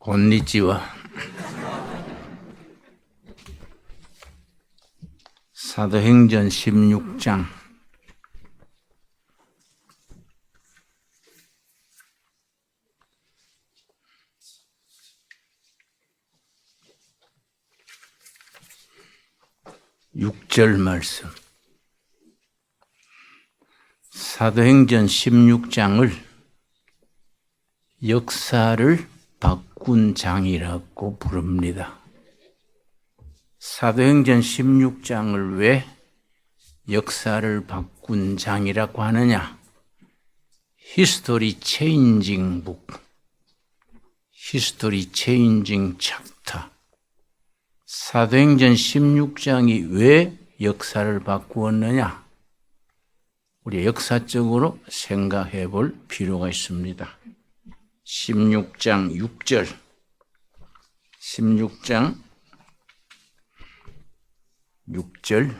곤니찌와 사도행전 16장 6절 말씀. 사도행전 16장을 역사를 바꾼 장이라고 부릅니다. 사도행전 16장을 왜 역사를 바꾼 장이라고 하느냐? 히스토리 체인징 북, 히스토리 체인징 챕터. 사도행전 16장이 왜 역사를 바꾸었느냐? 우리 역사적으로 생각해 볼 필요가 있습니다. 16장 6절, 16장 6절.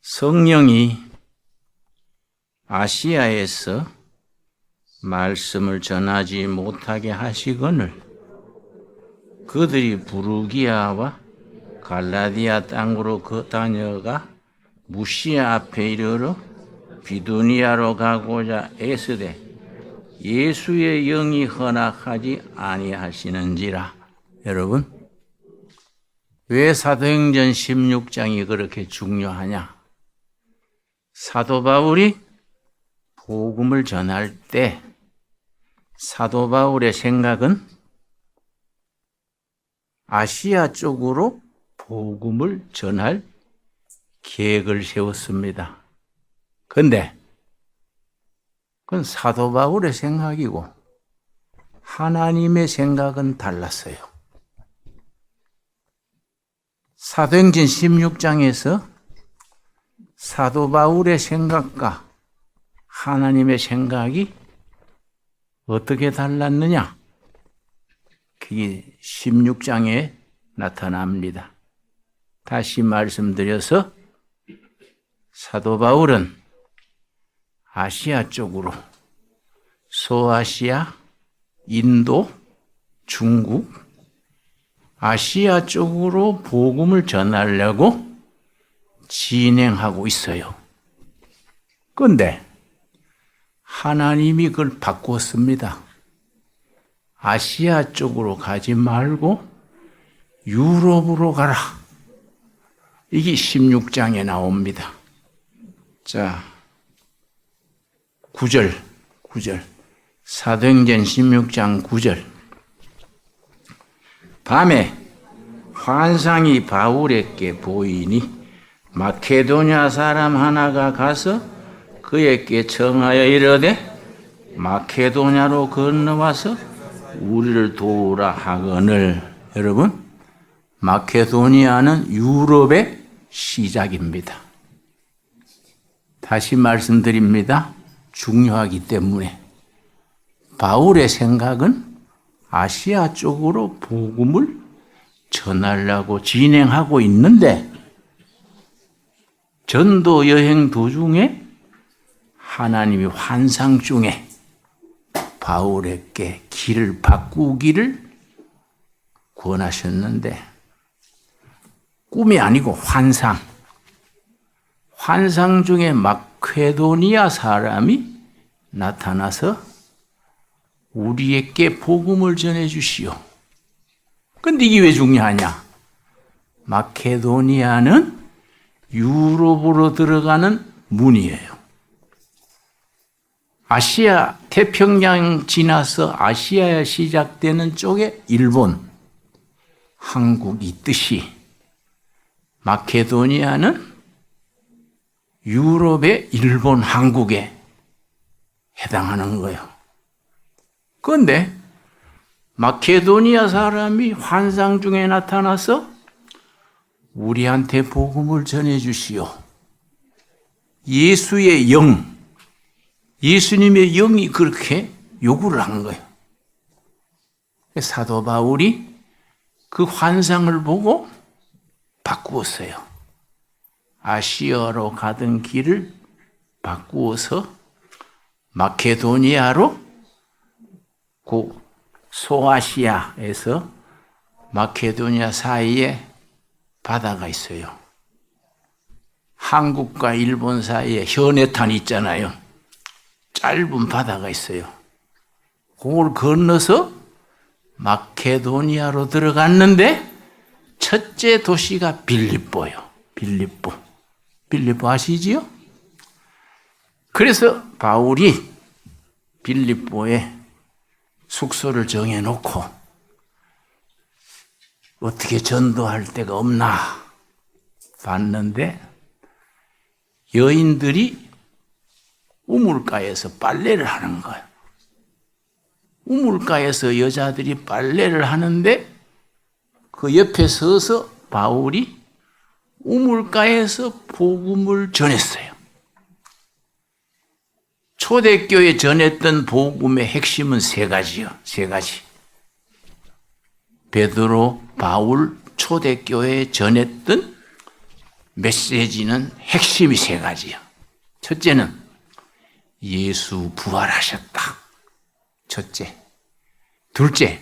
성령이 아시아에서 말씀을 전하지 못하게 하시거늘 그들이 부르기아와 갈라디아 땅으로 다녀가 무시아 앞에 이르러 비두니아로 가고자 애쓰되 예수의 영이 허락하지 아니하시는지라. 여러분, 왜 사도행전 16장이 그렇게 중요하냐? 사도 바울이 복음을 전할 때 사도 바울의 생각은 아시아 쪽으로 복음을 전할 계획을 세웠습니다. 그런데 그건 사도 바울의 생각이고 하나님의 생각은 달랐어요. 사도행전 16장에서 사도 바울의 생각과 하나님의 생각이 어떻게 달랐느냐? 그게 16장에 나타납니다. 다시 말씀드려서 사도 바울은 아시아 쪽으로 소아시아, 인도, 중국, 아시아 쪽으로 복음을 전하려고 진행하고 있어요. 그런데 하나님이 그걸 바꾸었습니다. 아시아 쪽으로 가지 말고 유럽으로 가라. 이게 16장에 나옵니다. 자, 9절. 사도행전 16장 9절. 밤에 환상이 바울에게 보이니 마케도냐 사람 하나가 가서 그에게 청하여 이르되 마케도냐로 건너와서 우리를 도우라 하거늘. 여러분, 마케도니아는 유럽의 시작입니다. 다시 말씀드립니다. 중요하기 때문에. 바울의 생각은 아시아 쪽으로 복음을 전하려고 진행하고 있는데 전도 여행 도중에 하나님이 환상 중에 바울에게 길을 바꾸기를 권하셨는데 꿈이 아니고 환상 중에 마케도니아 사람이 나타나서 우리에게 복음을 전해 주시오. 근데 이게 왜 중요하냐? 마케도니아는 유럽으로 들어가는 문이에요. 아시아, 태평양 지나서 아시아에 시작되는 쪽에 일본, 한국이 있듯이 마케도니아는 유럽의 일본, 한국에 해당하는 거예요. 그런데 마케도니아 사람이 환상 중에 나타나서 우리한테 복음을 전해 주시오. 예수의 영, 예수님의 영이 그렇게 요구를 한 거예요. 사도 바울이 그 환상을 보고 바꾸었어요. 아시아로 가던 길을 바꾸어서 마케도니아로 그 소아시아에서 마케도니아 사이에 바다가 있어요. 한국과 일본 사이에 현해탄이 있잖아요. 짧은 바다가 있어요. 그걸 건너서 마케도니아로 들어갔는데 첫째 도시가 빌립보요. 빌립보 아시지요? 그래서 바울이 빌립보에 숙소를 정해놓고 어떻게 전도할 데가 없나 봤는데 여인들이 우물가에서 빨래를 하는 거예요. 우물가에서 여자들이 빨래를 하는데 그 옆에 서서 바울이 우물가에서 복음을 전했어요. 초대교회에 전했던 복음의 핵심은 세 가지요. 세 가지. 베드로, 바울, 초대교회에 전했던 메시지는 핵심이 세 가지요. 첫째는 예수 부활하셨다. 첫째. 둘째,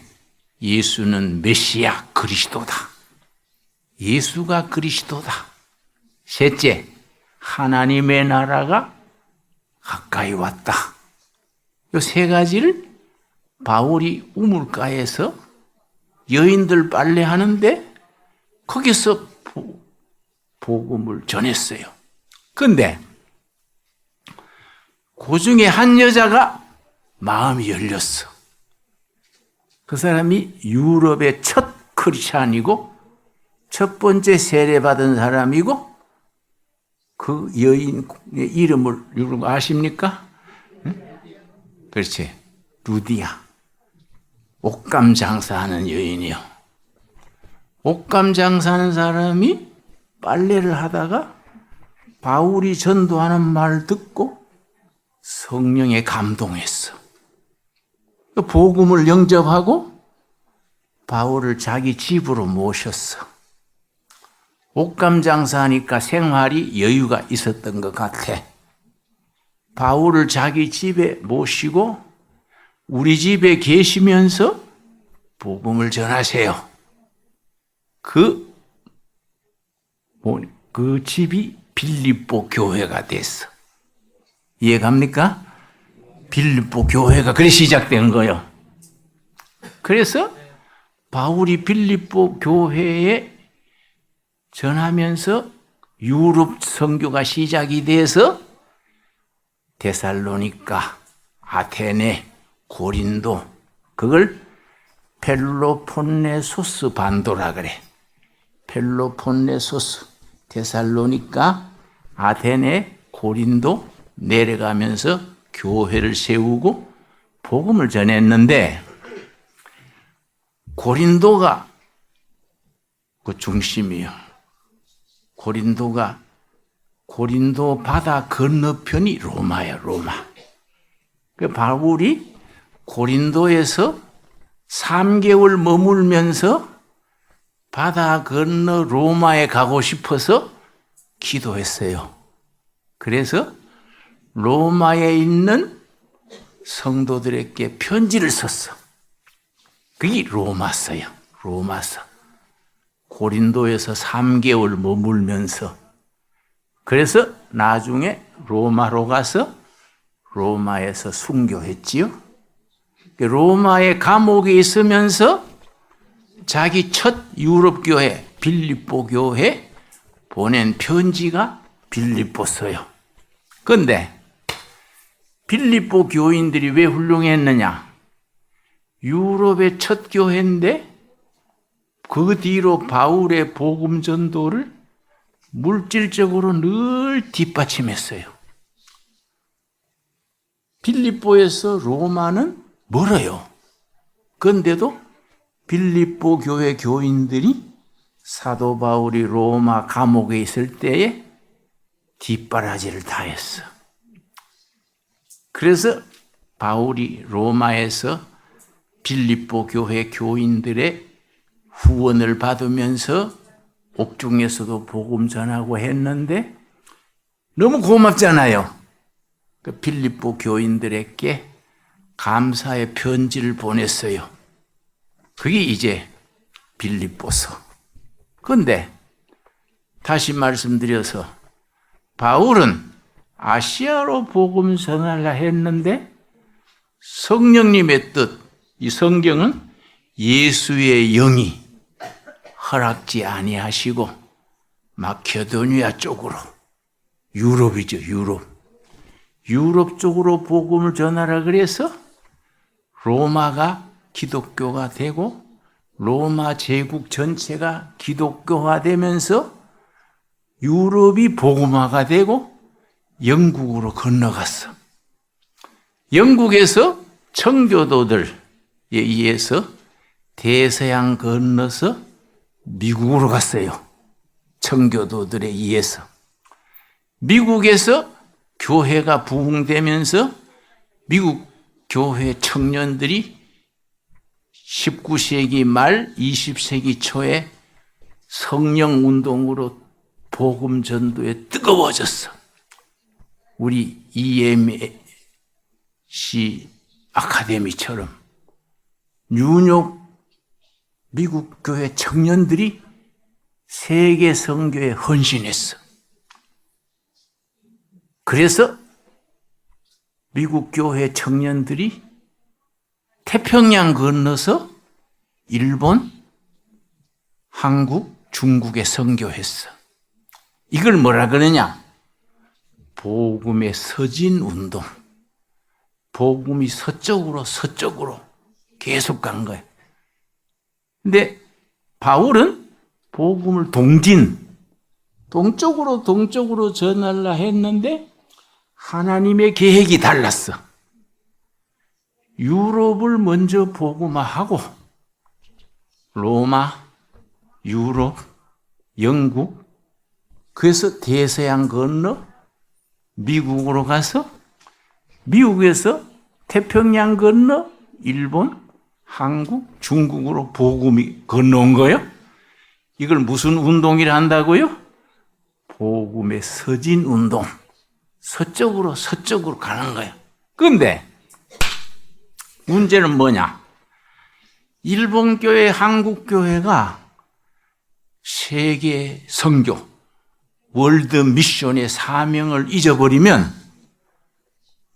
예수는 메시아 그리스도다. 예수가 그리스도다. 셋째, 하나님의 나라가 가까이 왔다. 이 세 가지를 바울이 우물가에서 여인들 빨래하는데 거기서 복음을 전했어요. 그런데 그 중에 한 여자가 마음이 열렸어. 그 사람이 유럽의 첫 크리스찬이고 첫 번째 세례받은 사람이고 그 여인의 이름을 여러분 아십니까? 응? 그렇지. 루디아. 옷감 장사하는 여인이요. 옷감 장사하는 사람이 빨래를 하다가 바울이 전도하는 말 듣고 성령에 감동했어. 복음을 영접하고 바울을 자기 집으로 모셨어. 옷감 장사하니까 생활이 여유가 있었던 것 같아. 바울을 자기 집에 모시고 우리 집에 계시면서 복음을 전하세요. 그 집이 빌립보 교회가 됐어. 이해갑니까? 빌립보 교회가 그래 시작된 거예요. 그래서 바울이 빌립보 교회에 전하면서 유럽 선교가 시작이 돼서 데살로니가, 아테네, 고린도, 그걸 펠로폰네소스 반도라 그래. 펠로폰네소스, 데살로니가, 아테네, 고린도 내려가면서 교회를 세우고 복음을 전했는데 고린도가 그 중심이요. 고린도 바다 건너편이 로마예요. 로마. 그 바울이 고린도에서 3개월 머물면서 바다 건너 로마에 가고 싶어서 기도했어요. 그래서 로마에 있는 성도들에게 편지를 썼어. 그게 로마서요. 로마서. 고린도에서 3개월 머물면서 그래서 나중에 로마로 가서 로마에서 순교했지요. 로마의 감옥에 있으면서 자기 첫 유럽 교회 빌립보 교회 보낸 편지가 빌립보서요. 그런데 빌립보 교인들이 왜 훌륭했느냐? 유럽의 첫 교회인데 그 뒤로 바울의 복음 전도를 물질적으로 늘 뒷받침했어요. 빌립보에서 로마는 멀어요. 그런데도 빌립보 교회 교인들이 사도 바울이 로마 감옥에 있을 때에 뒷바라지를 다 했어. 그래서 바울이 로마에서 빌립보 교회 교인들의 후원을 받으면서 옥중에서도 복음 전하고 했는데 너무 고맙잖아요. 그 빌립보 교인들에게 감사의 편지를 보냈어요. 그게 이제 빌립보서. 그런데 다시 말씀드려서 바울은 아시아로 복음 전하려 했는데 성령님의 뜻, 이 성경은 예수의 영이 허락지 아니하시고 마케도니아 쪽으로, 유럽이죠, 유럽 쪽으로 복음을 전하라 그래서 로마가 기독교가 되고 로마 제국 전체가 기독교화되면서 유럽이 복음화가 되고 영국으로 건너갔어. 영국에서 청교도들에 의해서 대서양 건너서 미국으로 갔어요. 청교도들에 의해서. 미국에서 교회가 부흥되면서 미국 교회 청년들이 19세기 말 20세기 초에 성령 운동으로 복음 전도에 뜨거워졌어. 우리 EMC 아카데미처럼 뉴욕 미국 교회 청년들이 세계 선교에 헌신했어. 그래서 미국 교회 청년들이 태평양 건너서 일본, 한국, 중국에 선교했어. 이걸 뭐라 그러냐? 복음의 서진 운동. 복음이 서쪽으로 계속 간 거예요. 근데 바울은 복음을 동쪽으로 전하려 했는데 하나님의 계획이 달랐어. 유럽을 먼저 복음화하고 로마, 유럽, 영국, 그래서 대서양 건너 미국으로 가서 미국에서 태평양 건너 일본, 한국, 중국으로 복음이 건너온 거예요. 이걸 무슨 운동이라 한다고요? 복음의 서진 운동. 서쪽으로 가는 거예요. 그런데 문제는 뭐냐? 일본 교회, 한국 교회가 세계 선교, 월드 미션의 사명을 잊어버리면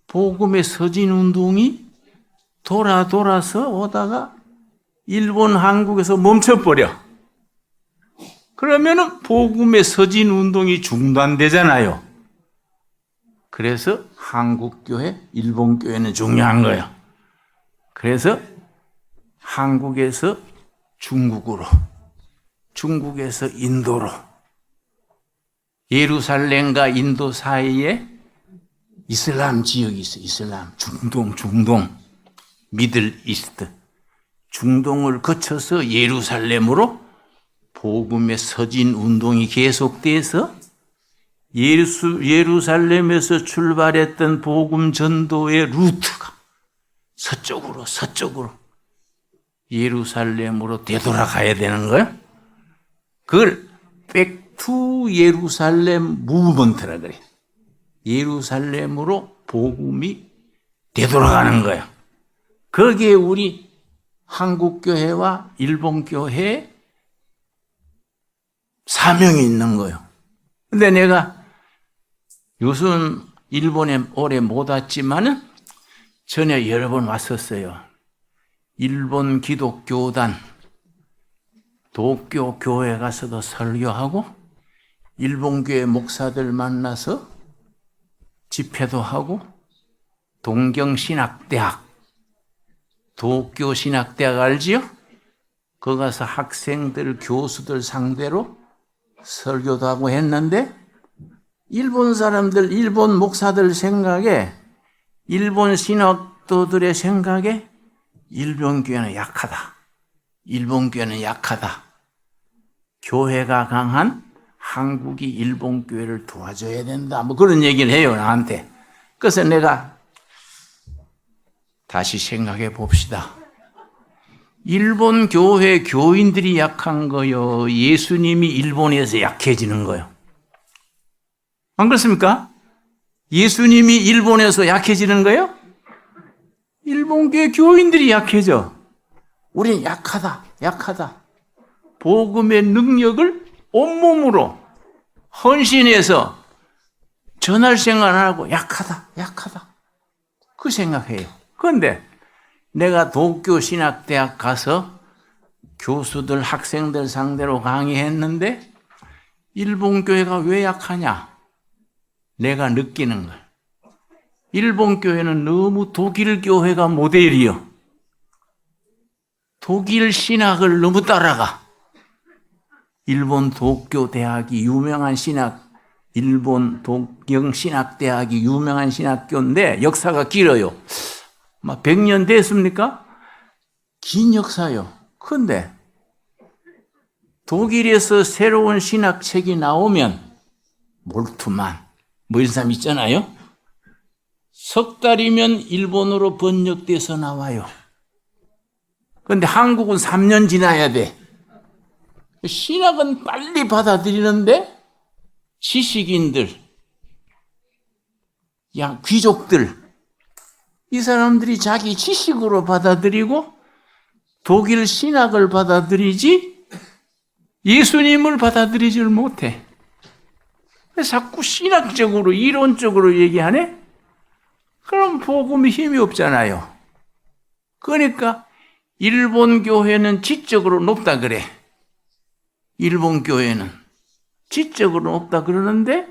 복음의 서진 운동이 돌아서 오다가 일본, 한국에서 멈춰버려. 그러면은 복음의 서진 운동이 중단되잖아요. 그래서 한국 교회, 일본 교회는 중요한 거예요. 그래서 한국에서 중국으로, 중국에서 인도로, 예루살렘과 인도 사이에 이슬람 지역이 있어. 이슬람, 중동, 미들 이스트. 중동을 거쳐서 예루살렘으로 복음의 서진 운동이 계속돼서 예루살렘에서 출발했던 복음 전도의 루트가 서쪽으로 예루살렘으로 되돌아가야 되는 거예요. 그걸 백투 예루살렘 무브먼트라 그래요. 예루살렘으로 복음이 되돌아가는 거예요. 거기에 우리 한국교회와 일본교회의 사명이 있는 거예요. 근데 내가 요즘 일본에 오래 못 왔지만은 전에 여러 번 왔었어요. 일본 기독교단 도쿄 교회 가서도 설교하고 일본 교회 목사들 만나서 집회도 하고 동경신학대학 도쿄 신학대학 알지요? 거기 가서 학생들 교수들 상대로 설교도 하고 했는데 일본 사람들, 일본 목사들 생각에 일본 신학도들의 생각에 일본 교회는 약하다. 일본 교회는 약하다. 교회가 강한 한국이 일본 교회를 도와줘야 된다. 뭐 그런 얘기를 해요, 나한테. 그래서 내가 다시 생각해 봅시다. 일본 교회 교인들이 약한 거요. 예수님이 일본에서 약해지는 거요. 안 그렇습니까? 예수님이 일본에서 약해지는 거요? 일본교회 교인들이 약해져. 우리는 약하다, 약하다. 복음의 능력을 온몸으로 헌신해서 전할 생각 안 하고 약하다, 약하다. 그 생각해요. 그런데 내가 도쿄 신학대학 가서 교수들, 학생들 상대로 강의했는데 일본 교회가 왜 약하냐? 내가 느끼는 걸. 일본 교회는 너무 독일 교회가 모델이요. 독일 신학을 너무 따라가. 일본 도쿄 대학이 유명한 신학, 일본 독영 신학대학이 유명한 신학교인데 역사가 길어요. 막 100년 됐습니까? 긴 역사요. 그런데 독일에서 새로운 신학책이 나오면 몰트만 뭐 이런 사람 있잖아요. 석 달이면 일본어로 번역돼서 나와요. 그런데 한국은 3년 지나야 돼. 신학은 빨리 받아들이는데 지식인들, 귀족들, 이 사람들이 자기 지식으로 받아들이고 독일 신학을 받아들이지 예수님을 받아들이지를 못해. 자꾸 신학적으로, 이론적으로 얘기하네? 그럼 복음이 힘이 없잖아요. 그러니까 일본 교회는 지적으로 높다 그래. 일본 교회는 지적으로 높다 그러는데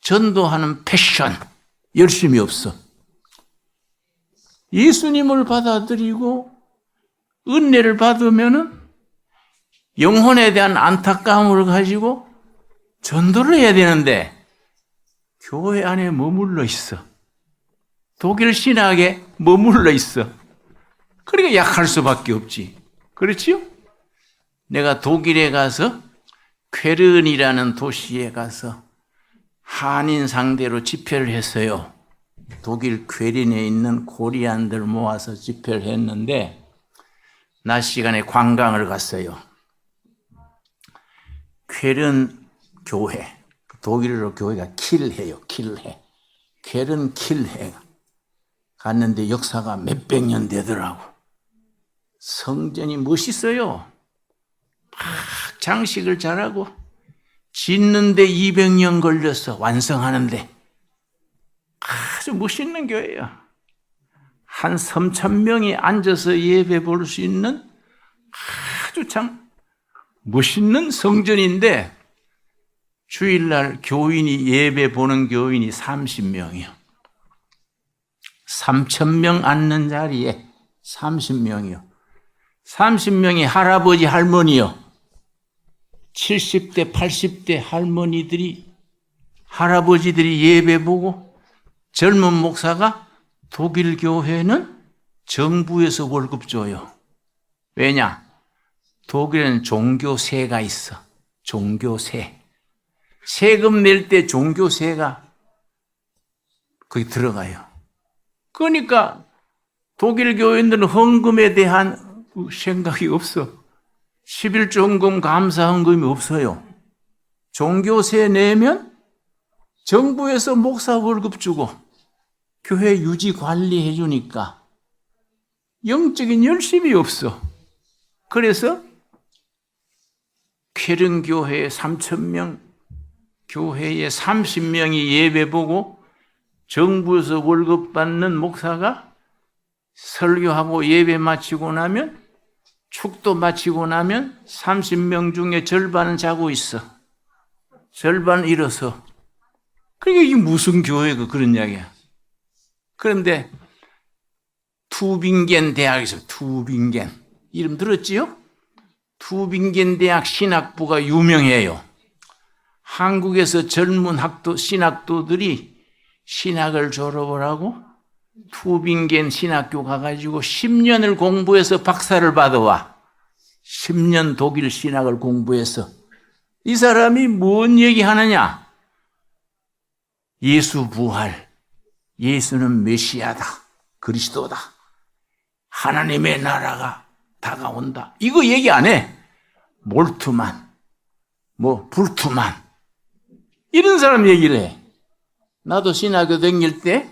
전도하는 패션, 열심히 없어. 예수님을 받아들이고 은혜를 받으면은 영혼에 대한 안타까움을 가지고 전도를 해야 되는데 교회 안에 머물러 있어. 독일 신학에 머물러 있어. 그러니까 약할 수밖에 없지. 그렇지요? 내가 독일에 가서 쾰른이라는 도시에 가서 한인 상대로 집회를 했어요. 독일 쾰른에 있는 코리안들 모아서 집회를 했는데 낮 시간에 관광을 갔어요. 쾰른 교회, 독일어로 교회가 킬해요. 킬해. 쾰른 킬해 갔는데 역사가 몇백 년 되더라고. 성전이 멋있어요. 막 장식을 잘하고 짓는데 200년 걸렸어. 완성하는데. 아주 멋있는 교회예요. 한 3,000명이 앉아서 예배 볼 수 있는 아주 참 멋있는 성전인데 주일날 교인이 예배 보는 교인이 30명이요. 3,000명 앉는 자리에 30명이요. 30명이 할아버지, 할머니요. 70대, 80대 할머니들이, 할아버지들이 예배 보고 젊은 목사가 독일 교회는 정부에서 월급 줘요. 왜냐? 독일에는 종교세가 있어. 종교세. 세금 낼 때 종교세가 거기 들어가요. 그러니까 독일 교인들은 헌금에 대한 생각이 없어. 11조 헌금, 감사 헌금이 없어요. 종교세 내면 정부에서 목사 월급 주고 교회 유지 관리해 주니까 영적인 열심이 없어. 그래서 쾰른 교회에 3,000명, 교회에 30명이 예배 보고 정부에서 월급 받는 목사가 설교하고 예배 마치고 나면, 축도 마치고 나면 30명 중에 절반은 자고 있어. 절반은 일어서. 그러니까 이게 무슨 교회가 그런 이야기야. 그런데 투빙겐 대학에서, 투빙겐 이름 들었지요? 투빙겐 대학 신학부가 유명해요. 한국에서 젊은 신학도들이 신학을 졸업을 하고 투빙겐 신학교 가가지고 10년을 공부해서 박사를 받아와. 10년 독일 신학을 공부해서. 이 사람이 뭔 얘기하느냐? 예수 부활, 예수는 메시아다, 그리스도다, 하나님의 나라가 다가온다. 이거 얘기 안 해. 몰트만, 불트만 이런 사람 얘기를 해. 나도 신학교 다닐 때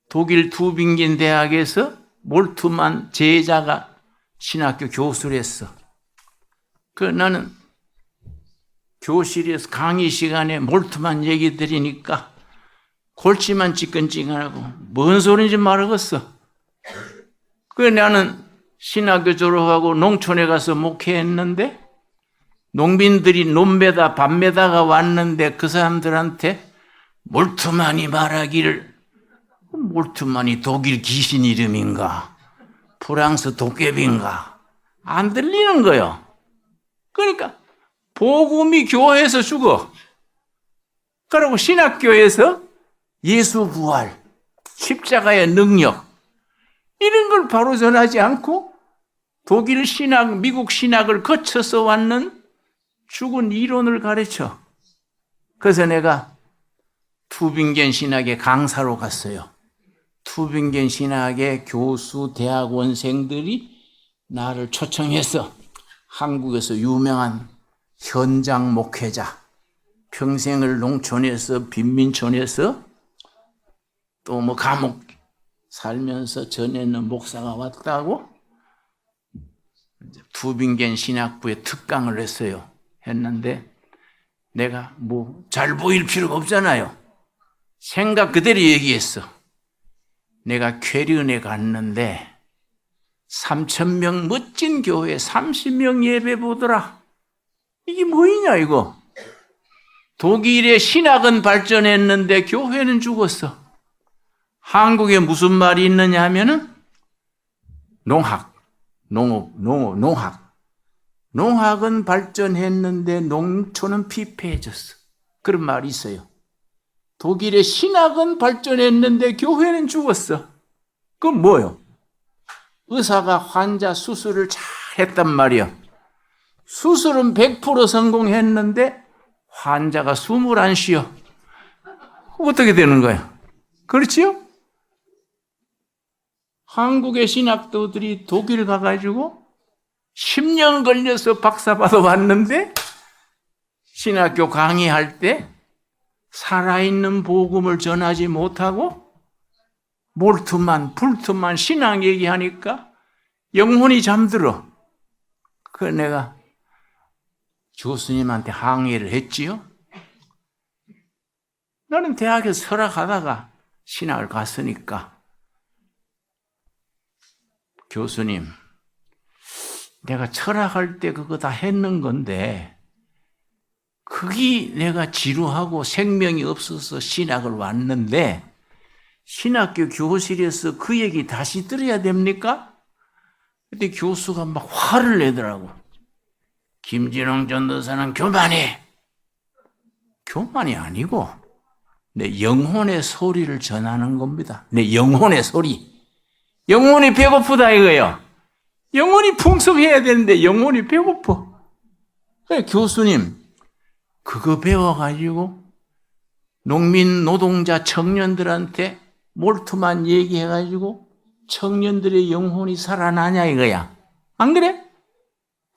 독일 투빙겐 대학에서 몰트만 제자가 신학교 교수를 했어. 나는 교실에서 강의 시간에 몰트만 얘기 들으니까 골치만 찌끈찌끈하고 뭔 소리인지 모르겠어. 나는 신학교 졸업하고 농촌에 가서 목회했는데 농민들이 논매다 밭매다가 왔는데 그 사람들한테 몰트만이 말하기를, 몰트만이 독일 귀신 이름인가 프랑스 도깨비인가 안 들리는 거예요. 그러니까 복음이 교회에서 죽어. 그리고 신학교에서 예수 부활, 십자가의 능력 이런 걸 바로 전하지 않고 독일 신학, 미국 신학을 거쳐서 왔는 죽은 이론을 가르쳐. 그래서 내가 투빙겐 신학의 강사로 갔어요. 투빙겐 신학의 교수 대학원생들이 나를 초청해서 한국에서 유명한 현장 목회자, 평생을 농촌에서 빈민촌에서 또 뭐 감옥 살면서 전에는 목사가 왔다고 투빙겐 신학부에 특강을 했는데 내가 뭐 잘 보일 필요가 없잖아요. 생각 그대로 얘기했어. 내가 쾌륜에 갔는데 3,000명 멋진 교회 30명 예배 보더라. 이게 뭐이냐 이거. 독일의 신학은 발전했는데 교회는 죽었어. 한국에 무슨 말이 있느냐 하면은 농학, 농업, 농학. 농학은 발전했는데 농촌은 피폐해졌어. 그런 말이 있어요. 독일의 신학은 발전했는데 교회는 죽었어. 그건 뭐요? 의사가 환자 수술을 잘 했단 말이야. 수술은 100% 성공했는데 환자가 숨을 안 쉬어. 어떻게 되는 거야? 그렇지요? 한국의 신학도들이 독일 가가지고 10년 걸려서 박사 받아왔는데 신학교 강의할 때 살아있는 복음을 전하지 못하고 몰트만, 불트만 신앙 얘기하니까 영혼이 잠들어. 내가 교수님한테 항의를 했지요. 나는 대학에서 설학하다가 신학을 갔으니까 교수님, 내가 철학할 때 그거 다 했는 건데 그게 내가 지루하고 생명이 없어서 신학을 왔는데 신학교 교실에서 그 얘기 다시 들어야 됩니까? 그때 교수가 막 화를 내더라고. 김진홍 전도사는 교만해. 교만이 아니고 내 영혼의 소리를 전하는 겁니다. 내 영혼의 소리. 영혼이 배고프다 이거예요. 영혼이 풍성해야 되는데 영혼이 배고파. 그래, 교수님 그거 배워가지고 농민, 노동자, 청년들한테 몰트만 얘기해가지고 청년들의 영혼이 살아나냐 이거야. 안 그래?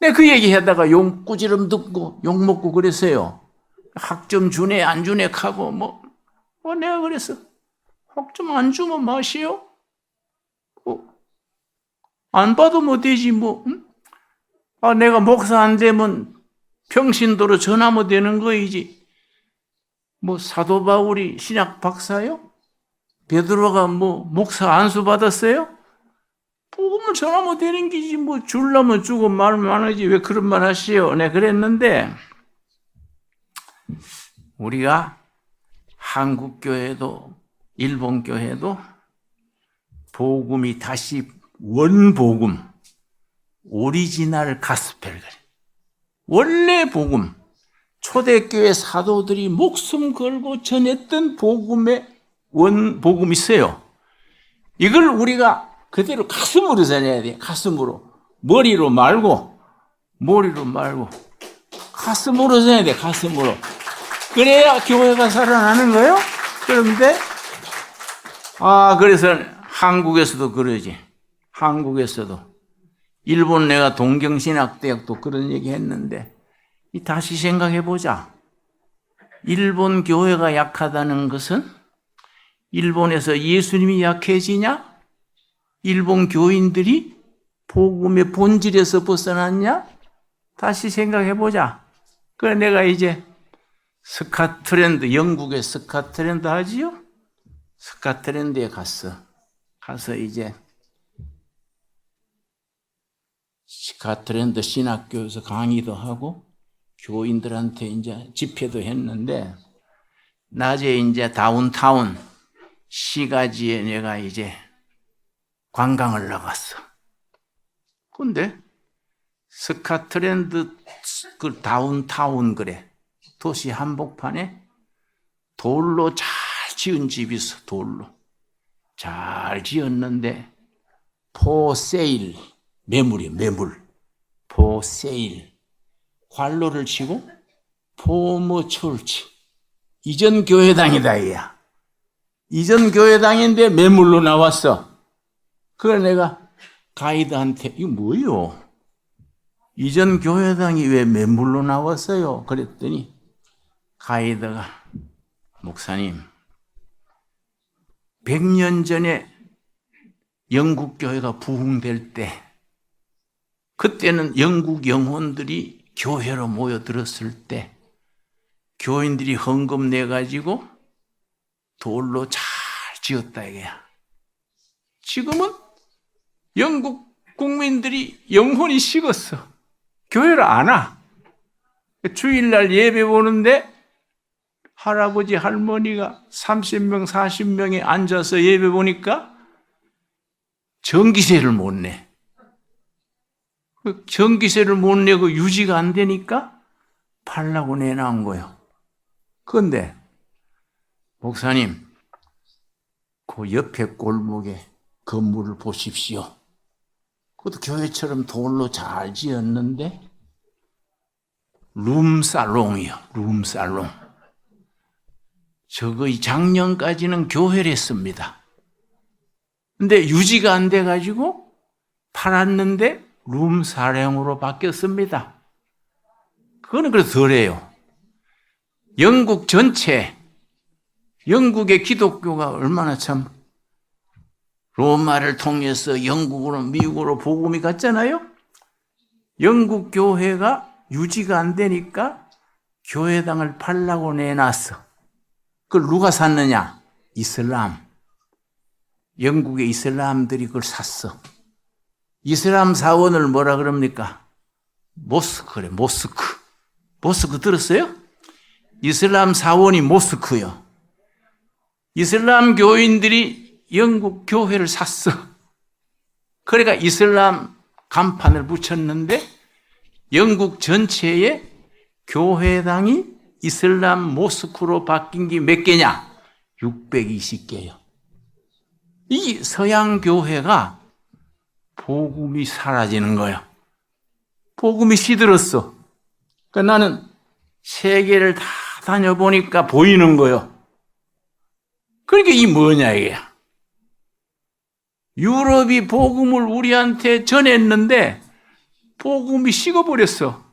내가 그 얘기하다가 욕 꾸지름 듣고 욕 먹고 그랬어요. 학점 주네 안 주네 하고 내가 그랬어. 학점 안 주면 마시오. 안 받으면 되지 응? 내가 목사 안 되면 평신도로 전하면 되는 거이지. 사도 바울이 신학 박사요? 베드로가 목사 안수 받았어요? 복음을 전하면 되는 기지 줄라면 주고 말면 안 하지 왜 그런 말 하시오? 내가 그랬는데 우리가 한국 교회도 일본 교회도 복음이 다시 원복음, 오리지널 가스펠, 원래 복음, 초대교회 사도들이 목숨 걸고 전했던 복음의 원복음이 있어요. 이걸 우리가 그대로 가슴으로 전해야 돼. 가슴으로. 머리로 말고 가슴으로 전해야 돼. 가슴으로. 그래야 교회가 살아나는 거예요. 그런데 그래서 한국에서도 그러지. 한국에서도 일본 내가 동경신학대학도 그런 얘기 했는데 다시 생각해 보자. 일본 교회가 약하다는 것은 일본에서 예수님이 약해지냐? 일본 교인들이 복음의 본질에서 벗어났냐? 다시 생각해보자. 그래 내가 이제 스카틀랜드, 영국의 스카틀랜드 하지요? 스카틀랜드에 가서 이제 스카틀랜드 신학교에서 강의도 하고 교인들한테 이제 집회도 했는데 낮에 이제 다운타운 시가지에 내가 이제 관광을 나갔어. 근데 스카틀랜드 그 다운타운 그래 도시 한복판에 돌로 잘 지은 집이 있어. 돌로 잘 지었는데 포세일 매물이야. 매물 포세일 관로를 치고 포머 철치 이전 교회당이다 이야. 이전 교회당인데 매물로 나왔어. 그걸 내가 가이드한테 이거 뭐요? 이전 교회당이 왜 매물로 나왔어요? 그랬더니 가이드가 목사님 100년 전에 영국 교회가 부흥될 때 그때는 영국 영혼들이 교회로 모여들었을 때 교인들이 헌금 내가지고 돌로 잘 지었다 이거야. 지금은 영국 국민들이 영혼이 식었어. 교회를 안 와. 주일날 예배 보는데 할아버지 할머니가 30명 40명이 앉아서 예배 보니까 전기세를 못 내. 전기세를 못 내고 유지가 안 되니까 팔라고 내놓은 거예요. 그런데 목사님 그 옆에 골목에 건물을 보십시오. 그것도 교회처럼 돌로 잘 지었는데 룸살롱이요. 룸살롱. 저거 작년까지는 교회랬습니다. 근데 유지가 안 돼가지고 팔았는데 룸살롱으로 바뀌었습니다. 그거는 그래서 덜해요. 영국 전체 영국의 기독교가 얼마나 참 로마를 통해서 영국으로 미국으로 복음이 갔잖아요. 영국 교회가 유지가 안 되니까 교회당을 팔라고 내놨어. 그걸 누가 샀느냐? 이슬람. 영국의 이슬람들이 그걸 샀어. 이슬람 사원을 뭐라 그럽니까? 모스크래. 모스크. 모스크 들었어요? 이슬람 사원이 모스크요. 이슬람 교인들이 영국 교회를 샀어. 그러니까 이슬람 간판을 붙였는데 영국 전체에 교회당이 이슬람 모스크로 바뀐 게 몇 개냐? 620개요. 이 서양 교회가 복음이 사라지는 거야. 복음이 시들었어. 그러니까 나는 세계를 다 다녀보니까 보이는 거예요. 그러니까 이 뭐냐 이게. 유럽이 복음을 우리한테 전했는데 복음이 식어버렸어.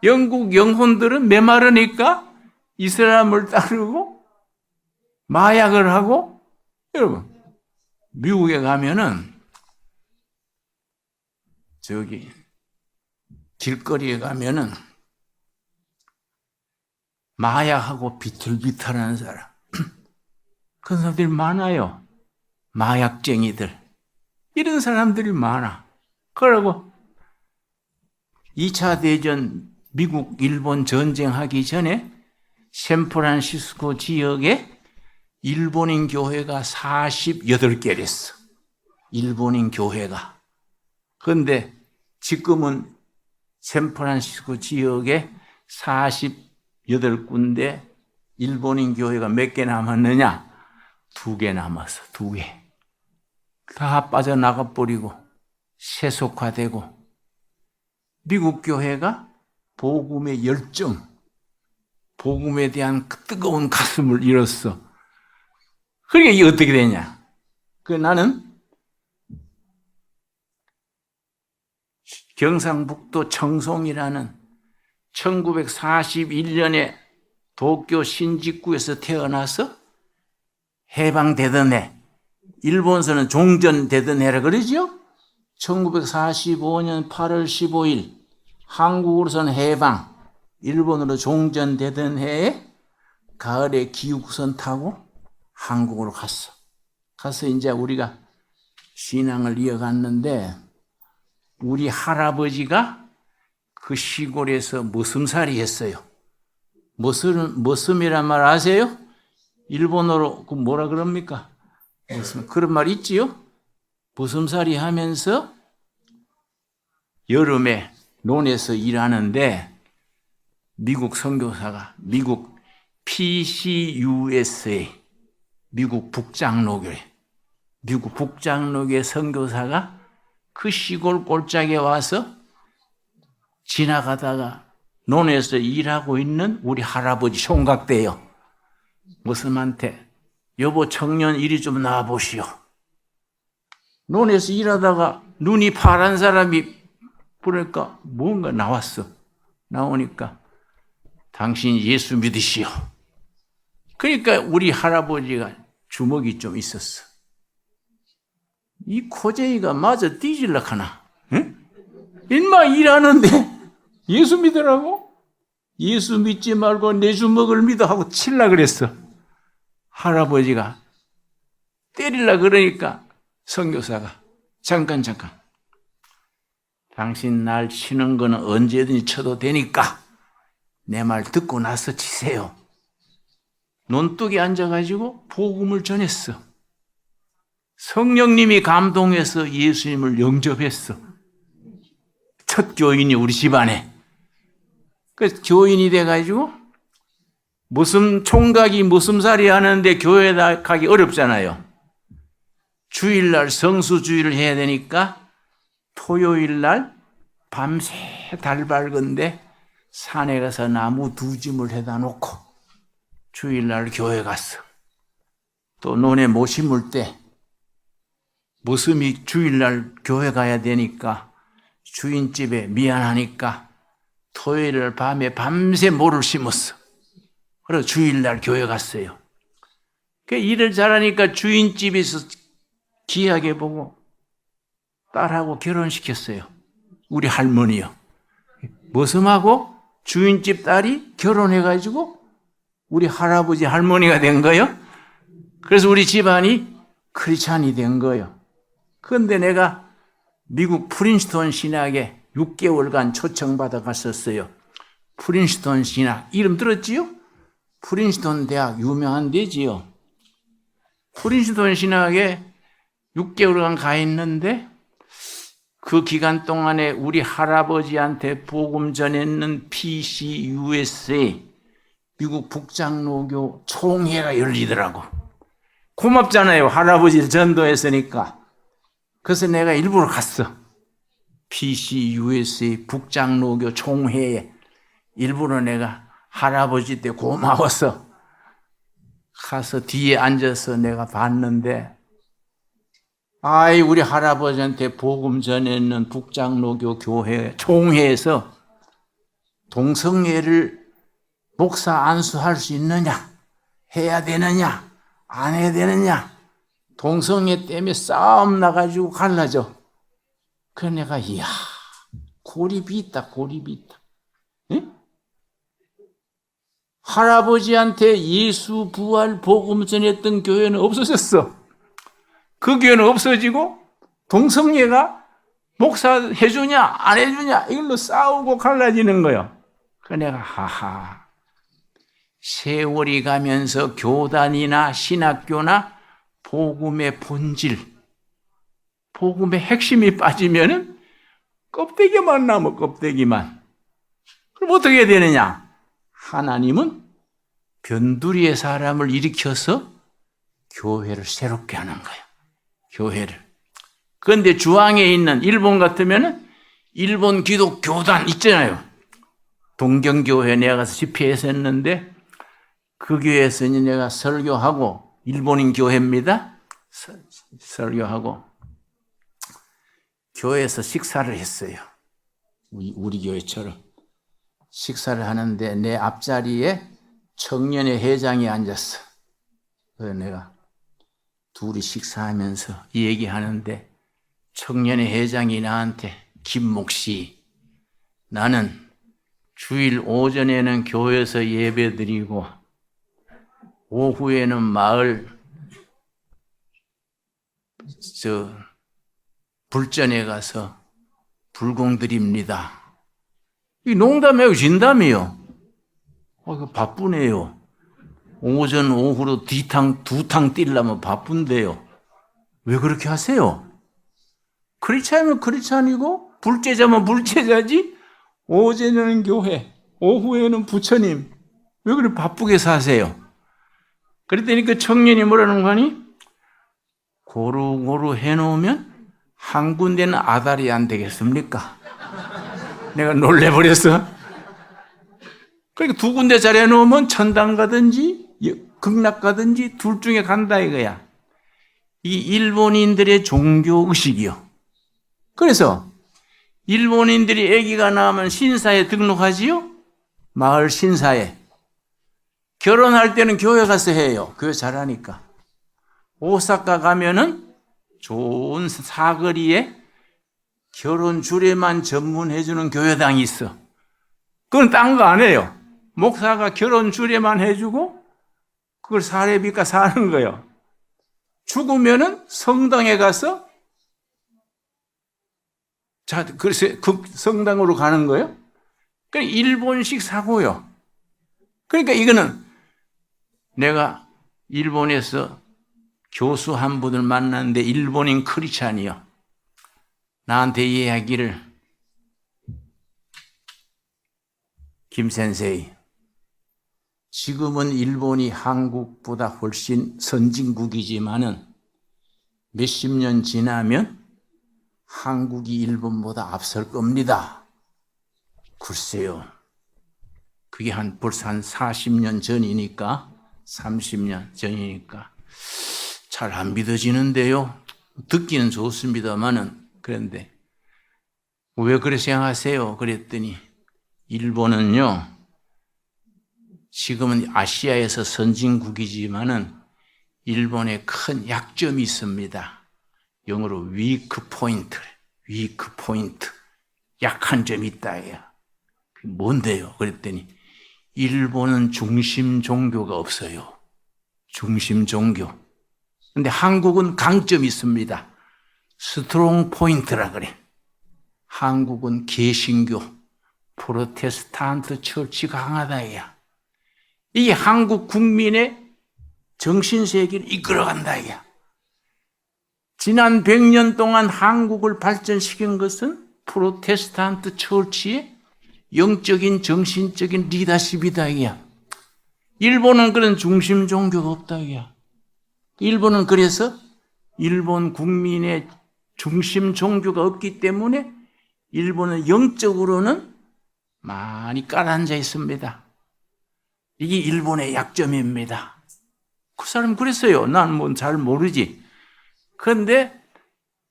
영국 영혼들은 메마르니까 이슬람을 따르고 마약을 하고. 여러분 미국에 가면은 저기 길거리에 가면은 마약하고 비틀비틀하는 사람 그런 사람들이 많아요. 마약쟁이들 이런 사람들이 많아. 그러고 2차 대전 미국 일본 전쟁하기 전에 샌프란시스코 지역에 일본인 교회가 48개랬어. 일본인 교회가. 그런데 지금은 샌프란시스코 지역에 48군데 일본인 교회가 몇 개 남았느냐? 2개 남았어. 2개. 다 빠져나가 버리고 세속화되고 미국 교회가 복음의 열정, 복음에 대한 뜨거운 가슴을 잃었어. 그러니까 이게 어떻게 되냐? 나는 경상북도 청송이라는 1941년에 도쿄 신직구에서 태어나서 해방되던 해, 일본서는 종전되던 해라 그러죠? 1945년 8월 15일 한국으로서는 해방, 일본으로 종전되던 해에 가을에 기후선 타고 한국으로 갔어. 가서 이제 우리가 신앙을 이어갔는데 우리 할아버지가 그 시골에서 머슴살이 했어요. 머슴이란 말 아세요? 일본어로 그 뭐라 그럽니까? 머슴. 그런 말 있지요? 머슴살이 하면서 여름에 논에서 일하는데 미국 선교사가 미국 PCUSA 미국 북장로교회 선교사가 그 시골 골짜기에 와서 지나가다가 논에서 일하고 있는 우리 할아버지 총각대요. 머슴한테 여보 청년 이리 좀 나와보시오. 논에서 일하다가 눈이 파란 사람이 보니까 뭔가 나왔어. 나오니까 당신 예수 믿으시오. 그러니까 우리 할아버지가 주먹이 좀 있었어. 이 코제이가 마저 뒤질라 하나? 응? 인마 일하는데 예수 믿으라고? 예수 믿지 말고 내 주먹을 믿어 하고 칠라 그랬어. 할아버지가 때릴라 그러니까 선교사가 잠깐 당신 날 치는 거는 언제든지 쳐도 되니까 내 말 듣고 나서 치세요. 논둑에 앉아가지고 복음을 전했어. 성령님이 감동해서 예수님을 영접했어. 첫 교인이 우리 집안에. 그래서 교인이 돼가지고 총각이 머슴살이 하는데 교회 가기 어렵잖아요. 주일날 성수주의를 해야 되니까 토요일날 밤새 달 밝은데 산에 가서 나무 2짐을 해다 놓고 주일날 교회 갔어. 또 논에 못 심을 때 머슴이 주일날 교회 가야 되니까 주인집에 미안하니까 토요일 밤에 밤새 모를 심었어. 그래서 주일날 교회 갔어요. 그 일을 잘하니까 주인집에서 귀하게 보고 딸하고 결혼시켰어요. 우리 할머니요. 머슴하고 주인집 딸이 결혼해가지고 우리 할아버지 할머니가 된 거예요. 그래서 우리 집안이 크리스찬이 된 거예요. 그런데 내가 미국 프린스턴 신학에 6개월간 초청받아 갔었어요. 프린스턴 신학 이름 들었지요? 프린스턴 대학 유명한 데지요. 프린스턴 신학에 6개월간 가 있는데 그 기간 동안에 우리 할아버지한테 복음 전했는 PCUSA 미국 북장로교 총회가 열리더라고. 고맙잖아요. 할아버지를 전도했으니까. 그래서 내가 일부러 갔어. PCUSA 북장로교 총회에 일부러 내가 할아버지 때 고마워서 가서 뒤에 앉아서 내가 봤는데 아이 우리 할아버지한테 복음 전했는 북장로교 교회 총회에서 동성애를 목사 안수할 수 있느냐, 해야 되느냐, 안 해야 되느냐, 동성애 때문에 싸움 나가지고 갈라져. 그래서 내가 이야 고립이 있다. 응? 할아버지한테 예수 부활 복음 전했던 교회는 없어졌어. 그 교회는 없어지고 동성애가 목사 해주냐 안 해주냐 이걸로 싸우고 갈라지는 거예요. 그래서 내가 하하 세월이 가면서 교단이나 신학교나 복음의 본질, 복음의 핵심이 빠지면은 껍데기만 남아 껍데기만. 그럼 어떻게 해야 되느냐? 하나님은 변두리의 사람을 일으켜서 교회를 새롭게 하는 거예요. 교회를. 그런데 주황에 있는 일본 같으면은 일본 기독교단 있잖아요. 동경교회 내가 가서 집회에서 했는데 그 교회에서 내가 설교하고 일본인 교회입니다. 설교하고 교회에서 식사를 했어요. 우리 교회처럼. 식사를 하는데 내 앞자리에 청년회 회장이 앉았어. 그래서 내가 둘이 식사하면서 얘기하는데 청년회 회장이 나한테 김목 씨, 나는 주일 오전에는 교회에서 예배드리고 오후에는 마을 불전에 가서 불공 드립니다. 이 농담이에요, 진담이에요? 바쁘네요. 오전 오후로 두 탕 뛰려면 바쁜데요. 왜 그렇게 하세요? 크리스찬이면 크리스찬이고 불제자면 불제자지. 오전에는 교회, 오후에는 부처님. 왜 그렇게 바쁘게 사세요? 그랬더니 그 청년이 뭐라는 거니? 고루고루 해놓으면 한 군데는 아다리 안 되겠습니까? 내가 놀래버렸어. 그러니까 두 군데 잘 해놓으면 천당 가든지 극락 가든지 둘 중에 간다 이거야. 이 일본인들의 종교의식이요. 그래서 일본인들이 아기가 낳으면 신사에 등록하지요? 마을 신사에. 결혼할 때는 교회 가서 해요. 교회 잘하니까. 오사카 가면은 좋은 사거리에 결혼 주례만 전문해주는 교회당이 있어. 그건 딴 거 안 해요. 목사가 결혼 주례만 해주고 그걸 사례비가 사는 거예요. 죽으면은 성당에 가서 글쎄 그 성당으로 가는 거예요. 그러니까 일본식 사고요. 그러니까 이거는 내가 일본에서 교수 한 분을 만났는데 일본인 크리스찬이요. 나한테 이야기를 김 선생이 지금은 일본이 한국보다 훨씬 선진국이지만은 몇십 년 지나면 한국이 일본보다 앞설 겁니다. 글쎄요. 그게 벌써 한 40년 전이니까 30년 전이니까 잘 안 믿어지는데요. 듣기는 좋습니다만은 그런데 왜 그렇게 생각하세요? 그랬더니 일본은요. 지금은 아시아에서 선진국이지만은 일본에 큰 약점이 있습니다. 영어로 weak point. 약한 점이 있다. 뭔데요? 그랬더니 일본은 중심 종교가 없어요. 중심 종교. 근데 한국은 강점이 있습니다. 스트롱 포인트라 그래. 한국은 개신교, 프로테스탄트 처치가 강하다. 이게 한국 국민의 정신세계를 이끌어간다. 지난 100년 동안 한국을 발전시킨 것은 프로테스탄트 처치의 영적인 정신적인 리더십이다. 일본은 그런 중심 종교가 없다. 일본은 그래서 일본 국민의 중심 종교가 없기 때문에 일본은 영적으로는 많이 깔아앉아 있습니다. 이게 일본의 약점입니다. 그 사람 그랬어요. 난 뭐 잘 모르지. 그런데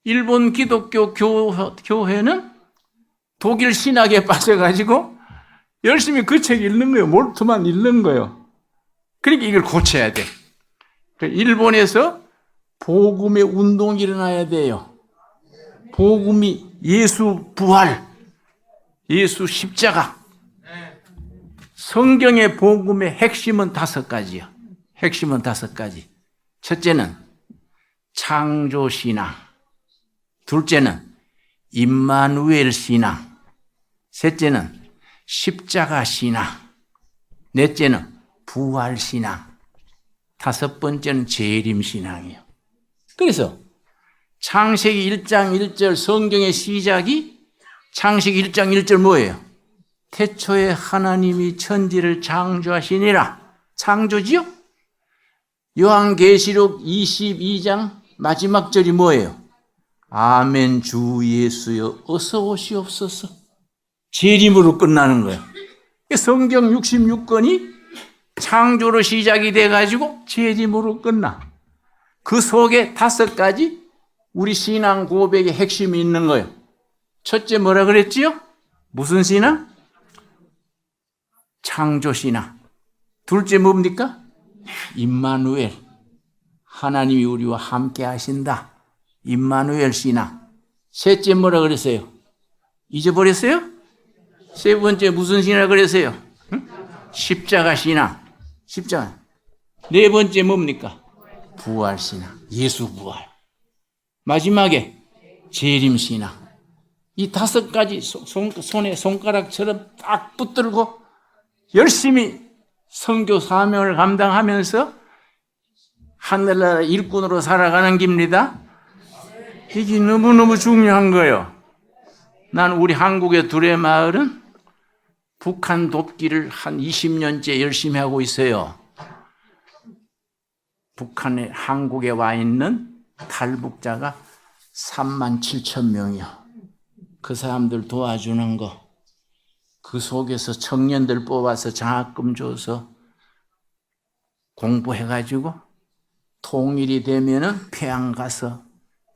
일본 기독교 교회는 독일 신학에 빠져가지고 열심히 그 책 읽는 거예요. 몰트만 읽는 거예요. 그러니까 이걸 고쳐야 돼. 일본에서 복음의 운동이 일어나야 돼요. 복음이 예수 부활, 예수 십자가. 성경의 복음의 핵심은 5가지요. 핵심은 5가지. 첫째는 창조 신앙. 둘째는 임마누엘 신앙. 셋째는 십자가 신앙. 넷째는 부활 신앙. 5번째는 재림 신앙이에요. 그래서 창세기 1장 1절 성경의 시작이 창세기 1장 1절 뭐예요? 태초에 하나님이 천지를 창조하시니라. 창조지요? 요한계시록 22장 마지막 절이 뭐예요? 아멘 주 예수여 어서 오시옵소서. 재림으로 끝나는 거예요. 성경 66권이 창조로 시작이 돼가지고 재림으로 끝나. 그 속에 5가지 우리 신앙 고백의 핵심이 있는 거예요. 첫째 뭐라 그랬지요? 무슨 신앙? 창조 신앙. 둘째 뭡니까? 임마누엘. 하나님이 우리와 함께 하신다. 임마누엘 신앙. 셋째 뭐라 그랬어요? 잊어버렸어요? 세 번째 무슨 신앙 그랬어요? 응? 십자가 신앙. 십자가. 네 번째 뭡니까? 부활 신앙. 예수 부활. 마지막에 재림 신앙. 이 다섯 가지 손에 손가락처럼 딱 붙들고 열심히 선교 사명을 감당하면서 하늘나라 일꾼으로 살아가는 겁니다. 이게 너무너무 중요한 거예요. 난 우리 한국의 둘의 마을은 북한 돕기를 한 20년째 열심히 하고 있어요. 북한에, 한국에 와 있는 탈북자가 3만 7천 명이요. 그 사람들 도와주는 거, 그 속에서 청년들 뽑아서 장학금 줘서 공부해가지고 통일이 되면은 평양 가서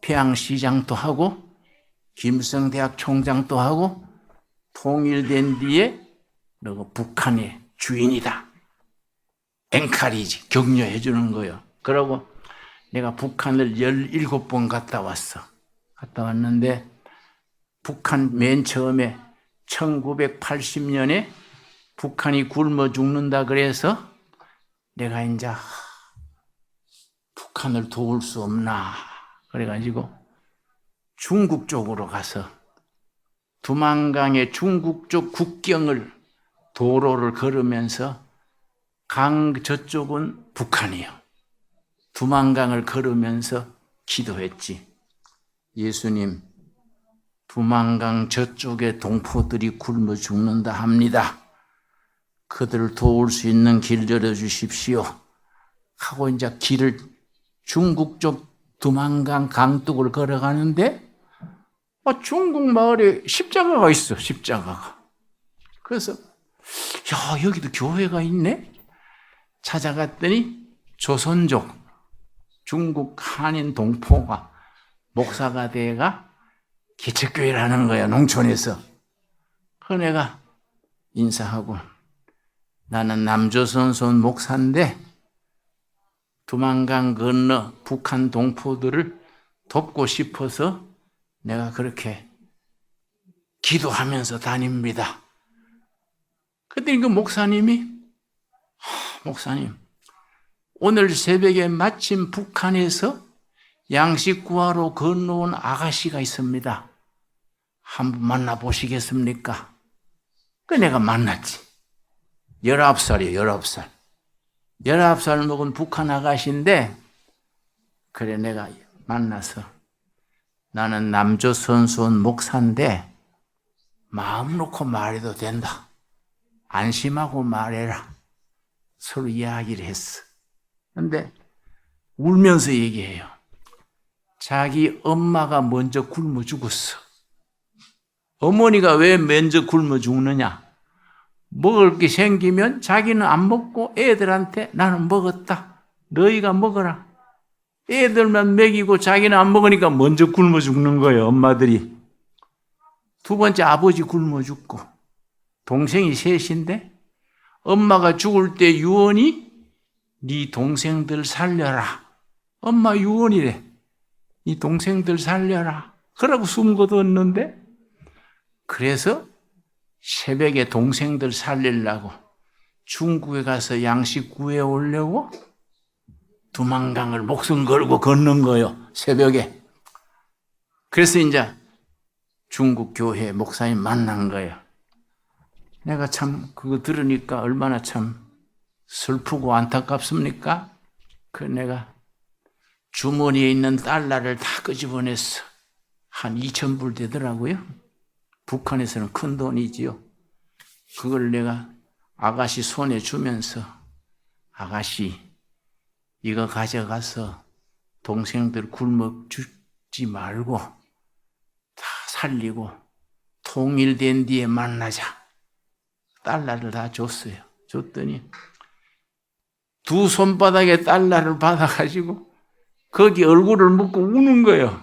평양시장도 하고 김성대학 총장도 하고 통일된 뒤에 너가 북한의 주인이다. 엔카리지, 격려해 주는 거예요. 그러고 내가 북한을 17번 갔다 왔어. 갔다 왔는데 북한 맨 처음에 1980년에 북한이 굶어 죽는다 그래서 내가 이제 북한을 도울 수 없나 그래가지고 중국 쪽으로 가서 두만강의 중국 쪽 국경을 도로를 걸으면서 강 저쪽은 북한이요. 두만강을 걸으면서 기도했지. 예수님, 두만강 저쪽에 동포들이 굶어 죽는다 합니다. 그들을 도울 수 있는 길 열어주십시오. 하고 이제 길을 중국 쪽 두만강 강둑을 걸어가는데 중국 마을에 십자가가 있어. 십자가가. 그래서 야, 여기도 교회가 있네? 찾아갔더니 조선족 중국 한인 동포가 목사가 돼가 개척교회를 하는 거야, 농촌에서. 그 내가 인사하고 나는 남조선손 목사인데 두만강 건너 북한 동포들을 돕고 싶어서 내가 그렇게 기도하면서 다닙니다. 그랬더니 그 목사님이 목사님, 오늘 새벽에 마침 북한에서 양식 구하러 건너온 아가씨가 있습니다. 한번 만나보시겠습니까? 그 내가 만났지. 19살이에요, 19살. 19살 먹은 북한 아가씨인데, 그래, 내가 만나서 나는 남조선손 목사인데, 마음 놓고 말해도 된다. 안심하고 말해라. 서로 이야기를 했어. 근데 울면서 얘기해요. 자기 엄마가 먼저 굶어 죽었어. 어머니가 왜 먼저 굶어 죽느냐? 먹을 게 생기면 자기는 안 먹고 애들한테 나는 먹었다. 너희가 먹어라. 애들만 먹이고 자기는 안 먹으니까 먼저 굶어 죽는 거예요, 엄마들이. 두 번째 아버지 굶어 죽고 동생이 셋인데 엄마가 죽을 때 유언이 네 동생들 살려라. 엄마 유언이래. 이 동생들 살려라. 그러고 숨 거뒀는데 그래서 새벽에 동생들 살리려고 중국에 가서 양식 구해오려고 두만강을 목숨 걸고 걷는 거예요. 새벽에. 그래서 이제 중국 교회 목사님 만난 거예요. 내가 참 그거 들으니까 얼마나 참 슬프고 안타깝습니까? 그 내가 주머니에 있는 달러를 다 끄집어냈어. 한 2,000불 되더라고요. 북한에서는 큰 돈이지요. 그걸 내가 아가씨 손에 주면서 아가씨 이거 가져가서 동생들 굶어 죽지 말고 다 살리고 통일된 뒤에 만나자. 달러를 다 줬어요. 줬더니 두 손바닥에 달러를 받아가지고 거기 얼굴을 묻고 우는 거예요.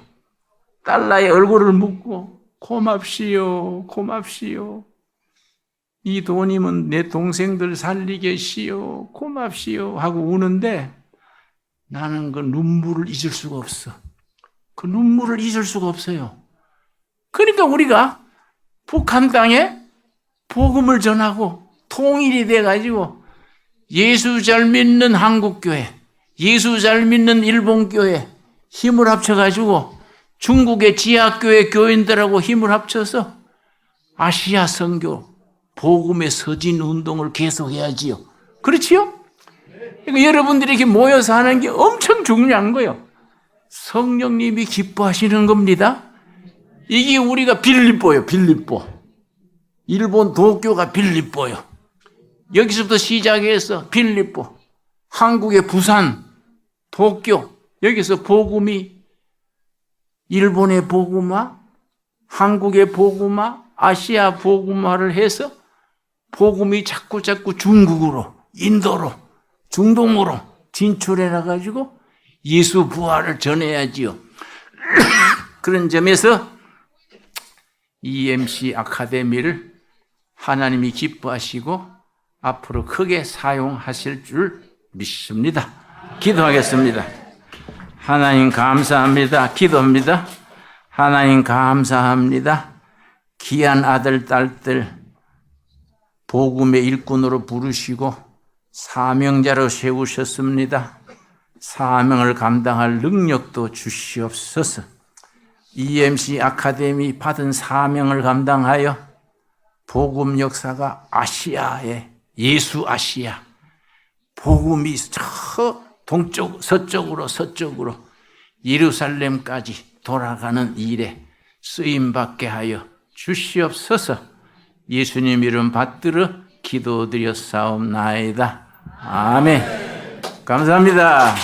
달러에 얼굴을 묻고 고맙시오, 고맙시오. 이 돈이면 내 동생들 살리겠시오, 고맙시오 하고 우는데 나는 그 눈물을 잊을 수가 없어. 그 눈물을 잊을 수가 없어요. 그러니까 우리가 북한 땅에 복음을 전하고 통일이 돼가지고 예수 잘 믿는 한국교회, 예수 잘 믿는 일본교회 힘을 합쳐가지고 중국의 지하교회 교인들하고 힘을 합쳐서 아시아 선교 복음의 서진 운동을 계속해야지요. 그렇지요? 그러니까 여러분들이 이렇게 모여서 하는 게 엄청 중요한 거예요. 성령님이 기뻐하시는 겁니다. 이게 우리가 빌립보예요. 빌립보. 일본 도쿄가 빌립보예요. 여기서부터 시작해서 빌립보, 한국의 부산, 도쿄, 여기서 복음이 일본의 복음화, 한국의 복음화, 아시아 복음화를 해서 복음이 자꾸 중국으로, 인도로, 중동으로 진출해 나가지고 예수 부활을 전해야지요. 그런 점에서 EMC 아카데미를 하나님이 기뻐하시고 앞으로 크게 사용하실 줄 믿습니다. 기도하겠습니다. 하나님 감사합니다. 기도합니다. 하나님 감사합니다. 귀한 아들, 딸들 복음의 일꾼으로 부르시고 사명자로 세우셨습니다. 사명을 감당할 능력도 주시옵소서. EMC 아카데미 받은 사명을 감당하여 복음 역사가 아시아에 예수 아시아 복음이 저 동쪽 서쪽으로 예루살렘까지 돌아가는 일에 쓰임받게 하여 주시옵소서. 예수님 이름 받들어 기도드렸사옵나이다. 아멘. 감사합니다.